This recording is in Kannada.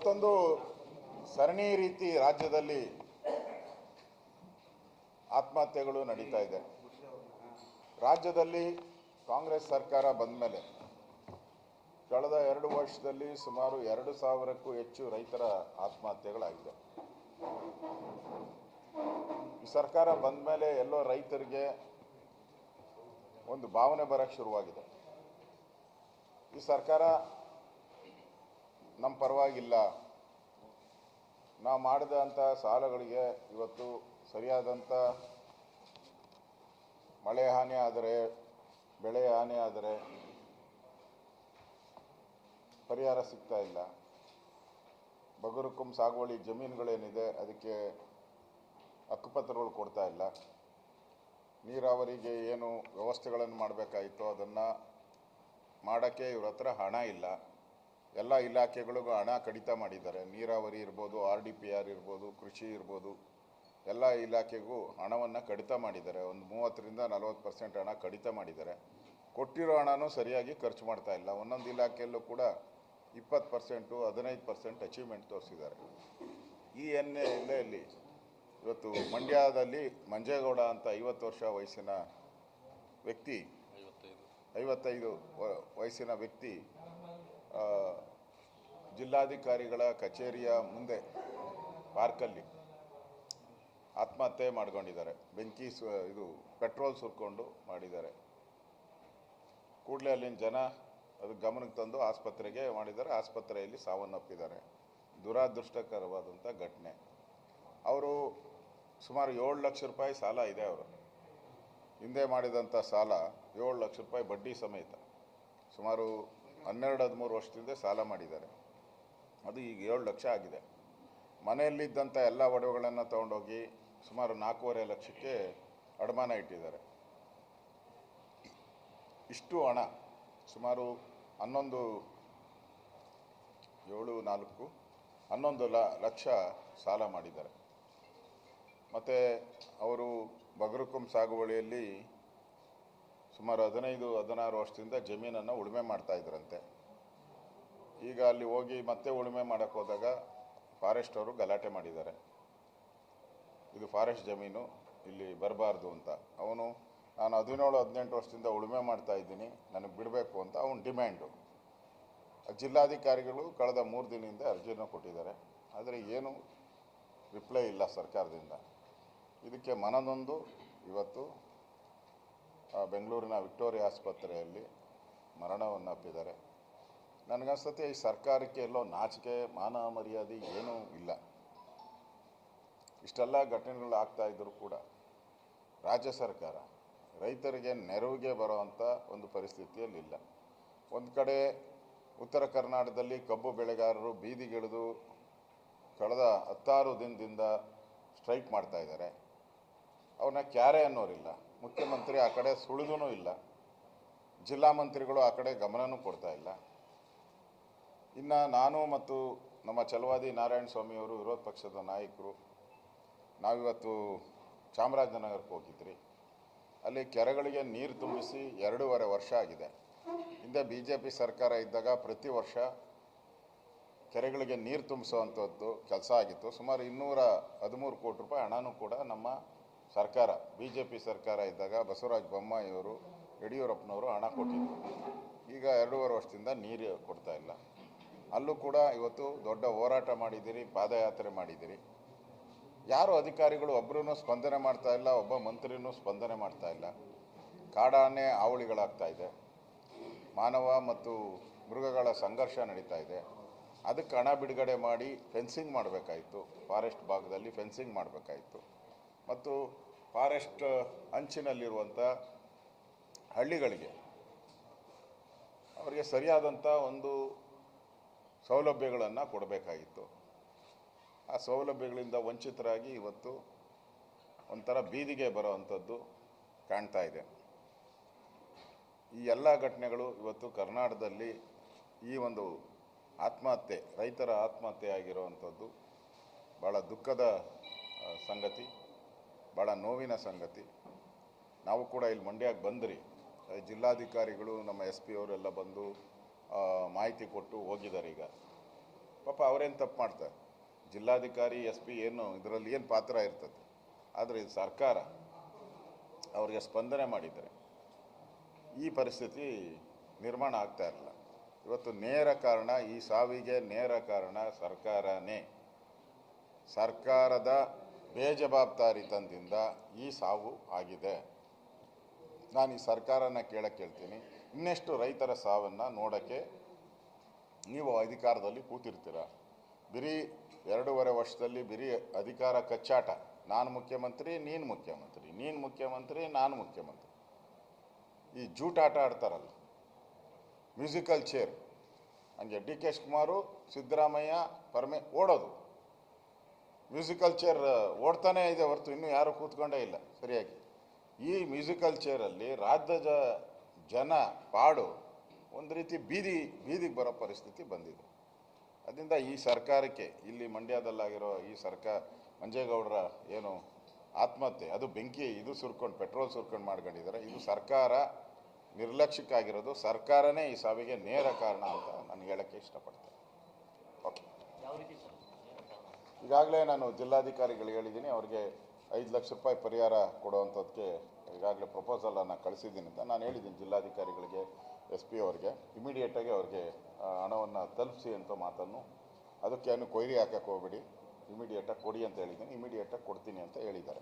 ಮತ್ತೊಂದು ಸರಣಿ ರೀತಿ ರಾಜ್ಯದಲ್ಲಿ ಆತ್ಮಹತ್ಯೆಗಳು ನಡೀತಾ ಇದೆ. ರಾಜ್ಯದಲ್ಲಿ ಕಾಂಗ್ರೆಸ್ ಸರ್ಕಾರ ಬಂದ ಮೇಲೆ ಕಳೆದ 2 ವರ್ಷದಲ್ಲಿ ಸುಮಾರು 2,000ಕ್ಕೂ ಹೆಚ್ಚು ರೈತರ ಆತ್ಮಹತ್ಯೆಗಳಾಗಿದೆ. ಈ ಸರ್ಕಾರ ಬಂದ ಮೇಲೆ ಎಲ್ಲೋ ರೈತರಿಗೆ ಒಂದು ಭಾವನೆ ಬರಕ್ಕೆ ಶುರುವಾಗಿದೆ. ಈ ಸರ್ಕಾರ ನಮ್ಮ ಪರವಾಗಿಲ್ಲ, ನಾವು ಮಾಡಿದಂಥ ಸಾಲಗಳಿಗೆ ಇವತ್ತು ಸರಿಯಾದಂಥ ಮಳೆ ಹಾನಿ ಆದರೆ, ಬೆಳೆ ಹಾನಿ ಆದರೆ ಪರಿಹಾರ ಸಿಗ್ತಾ ಇಲ್ಲ. ಬಗರುಕುಂ ಸಾಗುವಳಿ ಜಮೀನುಗಳೇನಿದೆ ಅದಕ್ಕೆ ಹಕ್ಕುಪತ್ರಗಳು ಕೊಡ್ತಾ ಇಲ್ಲ. ನೀರಾವರಿಗೆ ಏನು ವ್ಯವಸ್ಥೆಗಳನ್ನು ಮಾಡಬೇಕಾಯಿತು ಅದನ್ನು ಮಾಡೋಕ್ಕೆ ಇವ್ರ ಹತ್ರ ಹಣ ಇಲ್ಲ. ಎಲ್ಲ ಇಲಾಖೆಗಳಿಗೂ ಹಣ ಕಡಿತ ಮಾಡಿದ್ದಾರೆ. ನೀರಾವರಿ ಇರ್ಬೋದು, RDPR ಇರ್ಬೋದು, ಕೃಷಿ ಇರ್ಬೋದು, ಎಲ್ಲ ಇಲಾಖೆಗೂ ಹಣವನ್ನು ಕಡಿತ ಮಾಡಿದ್ದಾರೆ. ಒಂದು 30ರಿಂದ 40% ಹಣ ಕಡಿತ ಮಾಡಿದ್ದಾರೆ. ಕೊಟ್ಟಿರೋ ಹಣನೂ ಸರಿಯಾಗಿ ಖರ್ಚು ಮಾಡ್ತಾ ಇಲ್ಲ. ಒಂದೊಂದು ಇಲಾಖೆಯಲ್ಲೂ ಕೂಡ 20%, 15% ಅಚೀವ್ಮೆಂಟ್ ತೋರಿಸಿದ್ದಾರೆ. ಈ ಹಿನ್ನೆಲೆಯಲ್ಲಿ ಇವತ್ತು ಮಂಡ್ಯದಲ್ಲಿ ಮಂಜೇಗೌಡ ಅಂತ 50 ವರ್ಷ ವಯಸ್ಸಿನ ವ್ಯಕ್ತಿ, 55 ವಯಸ್ಸಿನ ವ್ಯಕ್ತಿ ಜಿಲ್ಲಾಧಿಕಾರಿಗಳ ಕಚೇರಿಯ ಮುಂದೆ ಪಾರ್ಕಲ್ಲಿ ಆತ್ಮಹತ್ಯೆ ಮಾಡ್ಕೊಂಡಿದ್ದಾರೆ. ಇದು ಪೆಟ್ರೋಲ್ ಸುರ್ಕೊಂಡು ಮಾಡಿದ್ದಾರೆ. ಕೂಡಲೇ ಅಲ್ಲಿನ ಜನ ಅದು ಗಮನಕ್ಕೆ ತಂದು ಆಸ್ಪತ್ರೆಗೆ ಮಾಡಿದ್ದಾರೆ. ಆಸ್ಪತ್ರೆಯಲ್ಲಿ ಸಾವನ್ನಪ್ಪಿದ್ದಾರೆ. ದುರಾದೃಷ್ಟಕರವಾದಂಥ ಘಟನೆ. ಅವರು ಸುಮಾರು 7 ಲಕ್ಷ ರೂಪಾಯಿ ಸಾಲ ಇದೆ. ಅವರು ಹಿಂದೆ ಮಾಡಿದಂಥ ಸಾಲ 7 ಲಕ್ಷ ರೂಪಾಯಿ ಬಡ್ಡಿ ಸಮೇತ ಸುಮಾರು 12-13 ವರ್ಷದಿಂದ ಸಾಲ ಮಾಡಿದ್ದಾರೆ. ಅದು ಈಗ 7 ಲಕ್ಷ ಆಗಿದೆ. ಮನೆಯಲ್ಲಿದ್ದಂಥ ಎಲ್ಲ ಒಡವೆಗಳನ್ನು ತೊಗೊಂಡೋಗಿ ಸುಮಾರು 4.5 ಲಕ್ಷಕ್ಕೆ ಅಡಮಾನ ಇಟ್ಟಿದ್ದಾರೆ. ಇಷ್ಟು ಹಣ ಸುಮಾರು 11 ಲಕ್ಷ ಸಾಲ ಮಾಡಿದ್ದಾರೆ. ಮತ್ತು ಅವರು ಬಗರುಕುಂ ಸಾಗುವಳಿಯಲ್ಲಿ ಸುಮಾರು 15-16 ವರ್ಷದಿಂದ ಜಮೀನನ್ನು ಉಳುಮೆ ಮಾಡ್ತಾಯಿದ್ರಂತೆ. ಈಗ ಅಲ್ಲಿ ಹೋಗಿ ಮತ್ತೆ ಉಳುಮೆ ಮಾಡೋಕ್ಕೆ ಹೋದಾಗ ಫಾರೆಸ್ಟ್ ಅವರು ಗಲಾಟೆ ಮಾಡಿದ್ದಾರೆ. ಇದು ಫಾರೆಸ್ಟ್ ಜಮೀನು, ಇಲ್ಲಿ ಬರಬಾರ್ದು ಅಂತ. ಅವನು ನಾನು 17-18 ವರ್ಷದಿಂದ ಉಳುಮೆ ಮಾಡ್ತಾಯಿದ್ದೀನಿ, ನನಗೆ ಬಿಡಬೇಕು ಅಂತ ಅವನ ಡಿಮ್ಯಾಂಡು. ಜಿಲ್ಲಾಧಿಕಾರಿಗಳು ಕಳೆದ 3 ದಿನದಿಂದ ಅರ್ಜಿಯನ್ನು ಕೊಟ್ಟಿದ್ದಾರೆ. ಆದರೆ ಏನು ರಿಪ್ಲೈ ಇಲ್ಲ ಸರ್ಕಾರದಿಂದ. ಇದಕ್ಕೆ ಮನನೊಂದು ಇವತ್ತು ಬೆಂಗಳೂರಿನ ವಿಕ್ಟೋರಿಯಾ ಆಸ್ಪತ್ರೆಯಲ್ಲಿ ಮರಣವನ್ನಪ್ಪಿದ್ದಾರೆ. ನನಗನ್ಸುತ್ತೆ ಈ ಸರ್ಕಾರಕ್ಕೆ ಎಲ್ಲೋ ನಾಚಿಕೆ, ಮಾನ ಮರ್ಯಾದೆ ಏನೂ ಇಲ್ಲ. ಇಷ್ಟೆಲ್ಲ ಘಟನೆಗಳು ಆಗ್ತಾ ಇದ್ದರೂ ಕೂಡ ರಾಜ್ಯ ಸರ್ಕಾರ ರೈತರಿಗೆ ನೆರವಿಗೆ ಬರೋವಂಥ ಒಂದು ಪರಿಸ್ಥಿತಿಯಲ್ಲಿಲ್ಲ. ಒಂದು ಕಡೆ ಉತ್ತರ ಕರ್ನಾಟಕದಲ್ಲಿ ಕಬ್ಬು ಬೆಳೆಗಾರರು ಬೀದಿಗಿಳಿದು ಕಳೆದ 16 ದಿನದಿಂದ ಸ್ಟ್ರೈಕ್ ಮಾಡ್ತಾಯಿದ್ದಾರೆ. ಅವ್ರನ್ನ ಕ್ಯಾರೆ ಅನ್ನೋರಿಲ್ಲ. ಮುಖ್ಯಮಂತ್ರಿ ಆ ಕಡೆ ಸುಳಿದೂ ಇಲ್ಲ. ಜಿಲ್ಲಾ ಮಂತ್ರಿಗಳು ಆ ಕಡೆ ಗಮನನೂ ಕೊಡ್ತಾ ಇಲ್ಲ. ಇನ್ನು ನಾನು ಮತ್ತು ನಮ್ಮ ಛಲವಾದಿ ನಾರಾಯಣ ಸ್ವಾಮಿಯವರು ವಿರೋಧ ಪಕ್ಷದ ನಾಯಕರು ನಾವಿವತ್ತು ಚಾಮರಾಜನಗರಕ್ಕೆ ಹೋಗಿದ್ರಿ. ಅಲ್ಲಿ ಕೆರೆಗಳಿಗೆ ನೀರು ತುಂಬಿಸಿ 2.5 ವರ್ಷ ಆಗಿದೆ. ಹಿಂದೆ BJP ಸರ್ಕಾರ ಇದ್ದಾಗ ಪ್ರತಿ ವರ್ಷ ಕೆರೆಗಳಿಗೆ ನೀರು ತುಂಬಿಸುವಂಥದ್ದು ಕೆಲಸ ಆಗಿತ್ತು. ಸುಮಾರು 213 ಕೋಟಿ ರೂಪಾಯಿ ಹಣನೂ ಕೂಡ ನಮ್ಮ ಸರ್ಕಾರ, BJP ಸರ್ಕಾರ ಇದ್ದಾಗ ಬಸವರಾಜ ಬೊಮ್ಮಾಯಿಯವರು, ಯಡಿಯೂರಪ್ಪನವರು ಹಣ ಕೊಟ್ಟಿದ್ದರು. ಈಗ 2.5 ವರ್ಷದಿಂದ ನೀರು ಕೊಡ್ತಾ ಇಲ್ಲ. ಅಲ್ಲೂ ಕೂಡ ಇವತ್ತು ದೊಡ್ಡ ಹೋರಾಟ ಮಾಡಿದ್ದೀರಿ, ಪಾದಯಾತ್ರೆ ಮಾಡಿದ್ದೀರಿ. ಯಾರು ಅಧಿಕಾರಿಗಳು ಒಬ್ಬರೂ ಸ್ಪಂದನೆ ಮಾಡ್ತಾ ಇಲ್ಲ, ಒಬ್ಬ ಮಂತ್ರಿನೂ ಸ್ಪಂದನೆ ಮಾಡ್ತಾ ಇಲ್ಲ. ಕಾಡಾನೆ ಹಾವಳಿಗಳಾಗ್ತಾ ಇದೆ. ಮಾನವ ಮತ್ತು ಮೃಗಗಳ ಸಂಘರ್ಷ ನಡೀತಾ ಇದೆ. ಅದಕ್ಕೆ ಹಣ ಬಿಡುಗಡೆ ಮಾಡಿ ಫೆನ್ಸಿಂಗ್ ಮಾಡಬೇಕಾಯಿತು. ಫಾರೆಸ್ಟ್ ಭಾಗದಲ್ಲಿ ಫೆನ್ಸಿಂಗ್ ಮಾಡಬೇಕಾಯಿತು. ಮತ್ತು ಫಾರೆಸ್ಟ್ ಅಂಚಿನಲ್ಲಿರುವಂಥ ಹಳ್ಳಿಗಳಿಗೆ ಅವರಿಗೆ ಸರಿಯಾದಂಥ ಒಂದು ಸೌಲಭ್ಯಗಳನ್ನು ಕೊಡಬೇಕಾಗಿತ್ತು. ಆ ಸೌಲಭ್ಯಗಳಿಂದ ವಂಚಿತರಾಗಿ ಇವತ್ತು ಒಂಥರ ಬೀದಿಗೆ ಬರೋವಂಥದ್ದು ಕಾಣ್ತಾ ಇದೆ. ಈ ಎಲ್ಲ ಘಟನೆಗಳು ಇವತ್ತು ಕರ್ನಾಟಕದಲ್ಲಿ ಈ ಒಂದು ಆತ್ಮಹತ್ಯೆ, ರೈತರ ಆತ್ಮಹತ್ಯೆ ಆಗಿರುವಂಥದ್ದು ಭಾಳ ದುಃಖದ ಸಂಗತಿ, ಭಾಳ ನೋವಿನ ಸಂಗತಿ. ನಾವು ಕೂಡ ಇಲ್ಲಿ ಮಂಡ್ಯಕ್ಕೆ ಬಂದ್ರಿ. ಜಿಲ್ಲಾಧಿಕಾರಿಗಳು, ನಮ್ಮ SP ಅವರೆಲ್ಲ ಬಂದು ಮಾಹಿತಿ ಕೊಟ್ಟು ಹೋಗಿದ್ದಾರೆ. ಈಗ ಪಾಪ ಅವರೇನು ತಪ್ಪು ಮಾಡ್ತಾರೆ, ಜಿಲ್ಲಾಧಿಕಾರಿ SP ಏನು ಇದರಲ್ಲಿ ಏನು ಪಾತ್ರ ಇರ್ತದೆ. ಆದರೆ ಇದು ಸರ್ಕಾರ ಅವರಿಗೆ ಸ್ಪಂದನೆ ಮಾಡಿದರೆ ಈ ಪರಿಸ್ಥಿತಿ ನಿರ್ಮಾಣ ಆಗ್ತಾ ಇರಲಿಲ್ಲ. ಇವತ್ತು ನೇರ ಕಾರಣ, ಈ ಸಾವಿಗೆ ನೇರ ಕಾರಣ ಸರ್ಕಾರನೇ. ಸರ್ಕಾರದ ಬೇಜವಾಬ್ದಾರಿತನದಿಂದ ಈ ಸಾವು ಆಗಿದೆ. ನಾನು ಈ ಸರ್ಕಾರನ ಕೇಳ್ತೀನಿ, ಇನ್ನೆಷ್ಟು ರೈತರ ಸಾವನ್ನು ನೋಡೋಕ್ಕೆ ನೀವು ಅಧಿಕಾರದಲ್ಲಿ ಕೂತಿರ್ತೀರ? ಬರೀ 2.5 ವರ್ಷದಲ್ಲಿ ಬರೀ ಅಧಿಕಾರ ಕಚ್ಚಾಟ. ನಾನು ಮುಖ್ಯಮಂತ್ರಿ, ನೀನು ಮುಖ್ಯಮಂತ್ರಿ, ನೀನು ಮುಖ್ಯಮಂತ್ರಿ, ನಾನು ಮುಖ್ಯಮಂತ್ರಿ. ಈ ಜೂಟಾಟ ಆಡ್ತಾರಲ್ಲ, ಮ್ಯೂಸಿಕಲ್ ಚೇರ್ ಹಂಗೆ DK ಶಿವಕುಮಾರು, ಸಿದ್ದರಾಮಯ್ಯ, ಓಡೋದು. ಮ್ಯೂಸಿಕಲ್ ಚೇರ್ ಓಡ್ತಾನೇ ಇದೆ ಹೊರತು ಇನ್ನೂ ಯಾರೂ ಕೂತ್ಕೊಂಡೇ ಇಲ್ಲ ಸರಿಯಾಗಿ. ಈ ಮ್ಯೂಸಿಕಲ್ ಚೇರಲ್ಲಿ ರಾಜ್ಯದ ಜನ ಪಾಡು ಒಂದು ರೀತಿ ಬೀದಿಗೆ ಬರೋ ಪರಿಸ್ಥಿತಿ ಬಂದಿದೆ. ಅದರಿಂದ ಈ ಸರ್ಕಾರಕ್ಕೆ, ಇಲ್ಲಿ ಮಂಡ್ಯದಲ್ಲಾಗಿರೋ ಈ ಮಂಜೇಗೌಡರ ಏನು ಆತ್ಮಹತ್ಯೆ, ಅದು ಬೆಂಕಿ ಇದು ಸುರ್ಕೊಂಡು ಪೆಟ್ರೋಲ್ ಸುರ್ಕೊಂಡು ಮಾಡ್ಕೊಂಡಿದ್ದಾರೆ. ಇದು ಸರ್ಕಾರ ನಿರ್ಲಕ್ಷ್ಯಕ್ಕಾಗಿರೋದು. ಸರ್ಕಾರನೇ ಈ ಸಾವಿಗೆ ನೇರ ಕಾರಣ ಅಂತ ನಾನು ಹೇಳೋಕ್ಕೆ ಇಷ್ಟಪಡ್ತೇನೆ. ಓಕೆ, ಈಗಾಗಲೇ ನಾನು ಜಿಲ್ಲಾಧಿಕಾರಿಗಳಿಗೆ ಹೇಳಿದ್ದೀನಿ, ಅವ್ರಿಗೆ 5 ಲಕ್ಷ ರೂಪಾಯಿ ಪರಿಹಾರ ಕೊಡುವಂಥದ್ದಕ್ಕೆ ಈಗಾಗಲೇ ಪ್ರಪೋಸಲನ್ನು ಕಳಿಸಿದ್ದೀನಿ ಅಂತ ನಾನು ಹೇಳಿದ್ದೀನಿ ಜಿಲ್ಲಾಧಿಕಾರಿಗಳಿಗೆ, SP ಅವ್ರಿಗೆ. ಇಮಿಡಿಯೇಟಾಗಿ ಅವ್ರಿಗೆ ಹಣವನ್ನು ತಲುಪಿಸಿ ಅಂತ ಮಾತನ್ನು, ಅದಕ್ಕೇನು ಕೊಯ್ರಿ ಹಾಕಕ್ಕೆ ಹೋಗ್ಬೇಡಿ, ಇಮಿಡಿಯೇಟಾಗಿ ಕೊಡಿ ಅಂತ ಹೇಳಿದ್ದೀನಿ. ಇಮಿಡಿಯೇಟಾಗಿ ಕೊಡ್ತೀನಿ ಅಂತ ಹೇಳಿದ್ದಾರೆ.